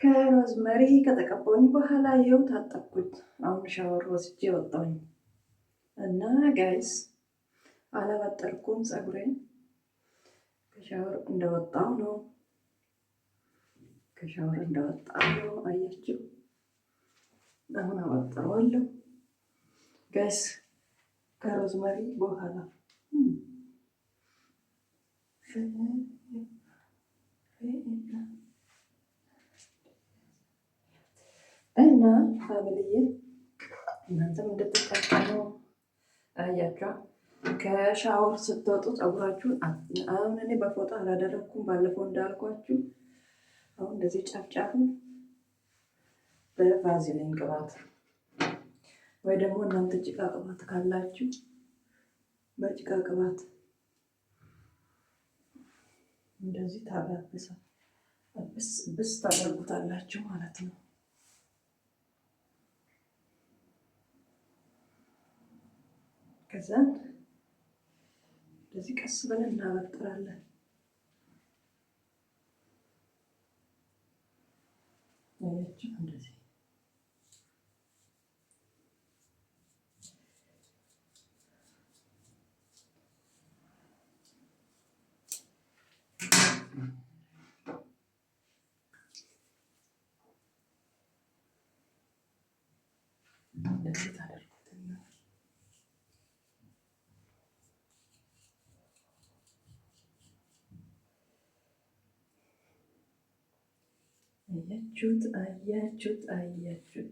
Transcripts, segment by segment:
ከሮዝመሪ ከተቀባሁኝ በኋላ ይኸው ታጠብኩት። አሁን ሻወር ወስጄ ወጣሁኝ እና ጋይስ አላበጠርኩም ፀጉሬን። ከሻወር እንደወጣሁ ነው። አያችሁ። አሁን አበጥረዋለሁ ጋይስ ከሮዝመሪ በኋላ እና ፋሚሊዬ እናንተም እንድትጠቀሙ አያችሁ። ከሻወር ስትወጡ ፀጉራችሁን አሁን እኔ በፎጣ አላደረኩም፣ ባለፈው እንዳልኳችሁ። አሁን እንደዚህ ጫፍጫፉን በቫዝሊን ቅባት ወይ ደግሞ እናንተ ጭቃ ቅባት ካላችሁ በጭቃ ቅባት እንደዚህ ብስ ታደርጉታላችሁ ማለት ነው። ከዛ እንደዚህ ቀስ ብለን እናበጥራለን። እንደዚህ ታደርጉትና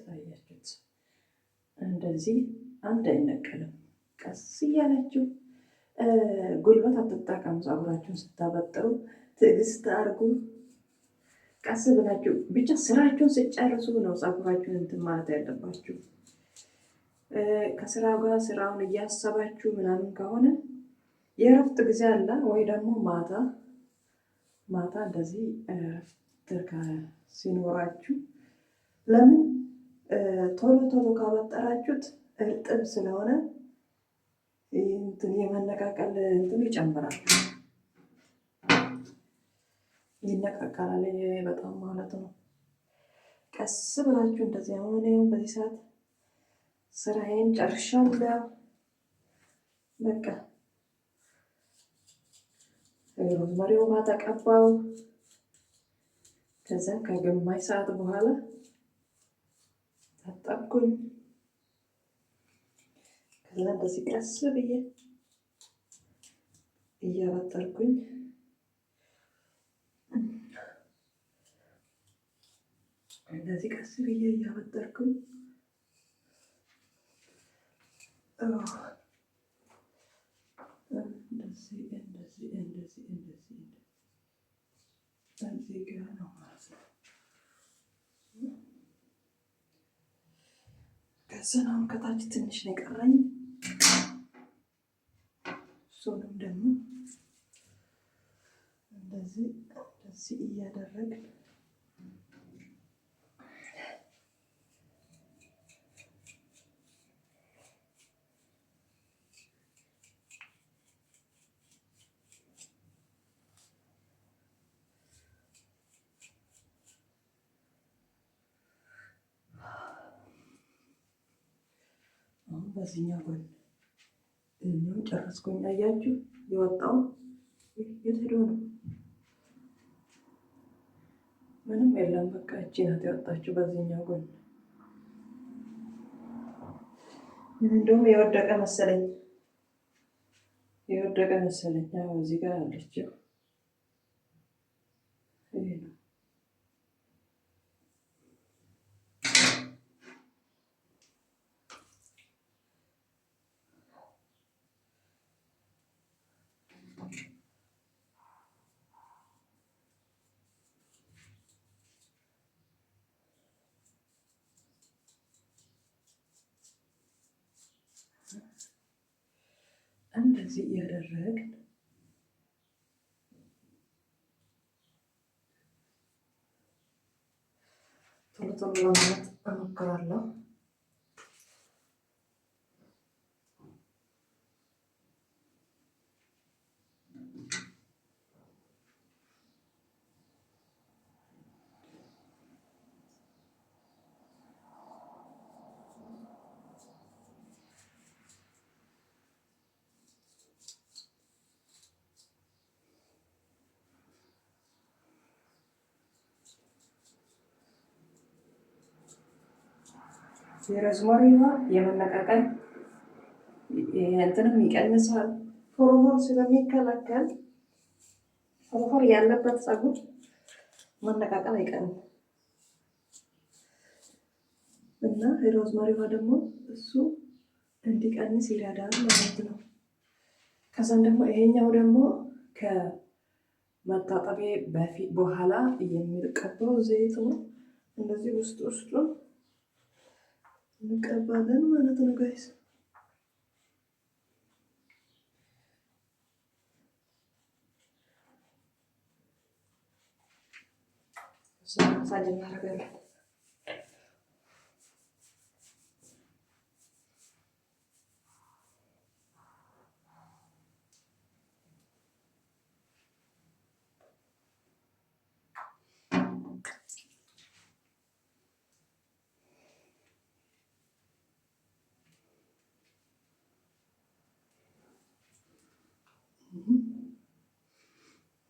አያችሁት። እንደዚህ አንድ አይነቀልም። ቀስ እያላችሁ ጉልበት አትጠቀሙ። ፀጉራችሁን ስታበጥሩ ትዕግስት አድርጉ። ቀስ ብላችሁ ብቻ ስራችሁን ስጨርሱ ነው ፀጉራችሁን እንትን ማለት ያለባችሁ። ከስራው ጋር ስራውን እያሰባችሁ ምናምን ከሆነ የእረፍት ጊዜ አለ ወይ ደግሞ ማታ እንደዚህ እረፍት ሲኖራችሁ ለምን ቶሎ ካበጠራችሁት እርጥብ ስለሆነ እንትን የመነቃቀል እንትኑ ይጨምራል፣ ይነቃቀላል በጣም ማለት ነው። ቀስ ብላችሁ እንደዚህ አሁን በዚህ ሰዓት ስራዬን ጨርሻለሁ። በቃ ሮዝመሪ ውሃ ተቀባው። ከዛ ከግማሽ ሰዓት በኋላ ታጠብኩኝ። ከዛ እንደዚህ ቀስ ብዬ እያበጠርኩኝ እንደዚህ ጋር ነው ማለት ነው። ከዛ አሁን ከታች ትንሽ ነው የቀረኝ። እሱንም ደግሞ እንደዚህ እያደረግን በዚህኛው ጎን እኛው ጨረስኩኝ። አያችሁ የወጣው የት ሄዶ ነው? ምንም የለም። በቃ እቺ ናት የወጣችው በዚህኛው ጎን። እንደውም የወደቀ መሰለኝ። ያው እዚህ ጋር አለችው። ይሄ ነው እንደዚህ እያደረግን ቶሎ ለማለት እሞክራለሁ። የሮዝመሪዋ የመነቃቀል እንትንም ይቀንሳል። ፎሮፎር ስለሚከላከል ፎሮፎር ያለበት ፀጉር መነቃቀል አይቀርም እና የሮዝመሪዋ ደግሞ እሱ እንዲቀንስ ይረዳል ማለት ነው። ከዛም ደግሞ ይሄኛው ደግሞ ከመታጠቤ በፊት በኋላ የሚቀባው ዘይት ነው። እንደዚህ ውስጡን እንቀባለን ማለት ነው ጋይስ። ሳጅ እናደርጋለን።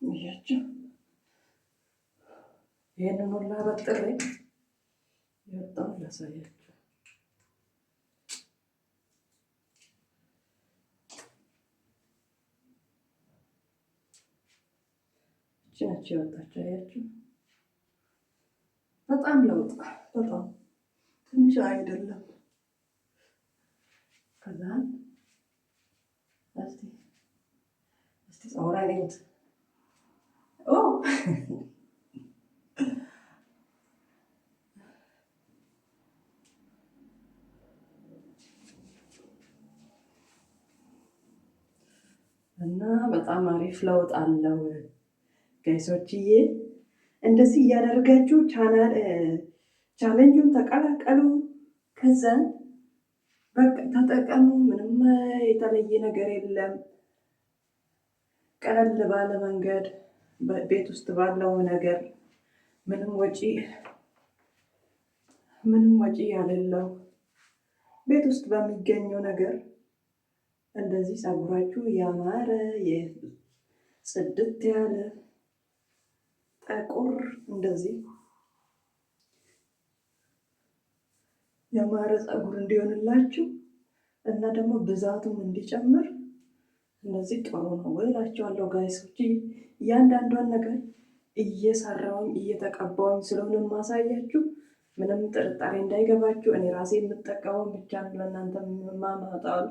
እያቸው ይህንን ሁላ በጥሬ የወጣውን ላሳያቸው። እቺ ነች የወጣቸው። አያችሁ በጣም ለውጥ በጣም ትንሽ አይደለም። ከዛ እስቲ ጸጉራ ሌት እና በጣም አሪፍ ለውጥ አለው ጋይሶችዬ። እንደዚህ እያደረጋችሁ ቻሌንጁን ተቀላቀሉ። ከዛን በቃ ተጠቀሙ። ምንም የተለየ ነገር የለም። ቀለል ባለ መንገድ ቤት ውስጥ ባለው ነገር ምንም ወጪ ያሌለው ቤት ውስጥ በሚገኘው ነገር እንደዚህ ፀጉራችሁ ያማረ ጽድት ያለ ጠቁር እንደዚህ ያማረ ፀጉር እንዲሆንላችሁ እና ደግሞ ብዛቱም እንዲጨምር እንደዚህ ጥሩ ነው እላችኋለሁ ጋይሶች። እያንዳንዷን ነገር እየሰራሁኝ እየተቀባሁኝ ስለሆነ ማሳያችሁ ምንም ጥርጣሬ እንዳይገባችሁ። እኔ ራሴ የምጠቀመው ብቻ ነው ለእናንተ ማማጣው።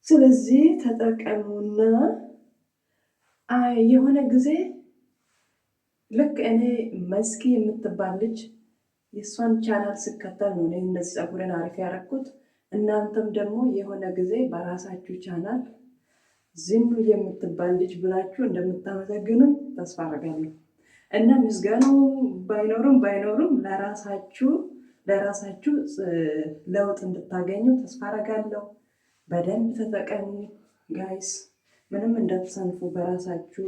ስለዚህ ተጠቀሙና የሆነ ጊዜ ልክ እኔ መስኪ የምትባል ልጅ የእሷን ቻናል ስከተል ነው እኔ እንደዚህ ፀጉሬን አሪፍ ያደረኩት። እናንተም ደግሞ የሆነ ጊዜ በራሳችሁ ቻናል ዝኑ የምትባል ልጅ ብላችሁ እንደምታመሰግኑ ተስፋ አደርጋለሁ። እና ምስጋናው ባይኖሩም ለራሳችሁ ለውጥ እንድታገኙ ተስፋ አደርጋለሁ። በደንብ ተጠቀሙ ጋይስ። ምንም እንዳትሰንፉ በራሳችሁ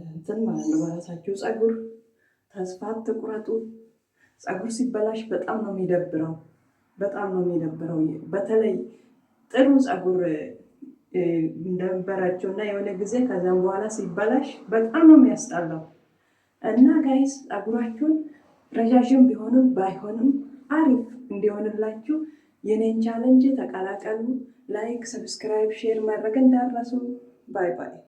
እንትን ማለት ነው። በራሳችሁ ፀጉር ተስፋ አትቁረጡ። ፀጉር ሲበላሽ በጣም ነው የሚደብረው። በተለይ ጥሩ ፀጉር እንደነበራቸው እና የሆነ ጊዜ ከዛም በኋላ ሲበላሽ በጣም ነው የሚያስጠላው። እና ጋይስ ፀጉራችሁን ረዣዥም ቢሆንም ባይሆንም አሪፍ እንዲሆንላችሁ የኔን ቻሌንጅ ተቀላቀሉ። ላይክ፣ ሰብስክራይብ፣ ሼር ማድረግ እንዳትረሱ። ባይ ባይ።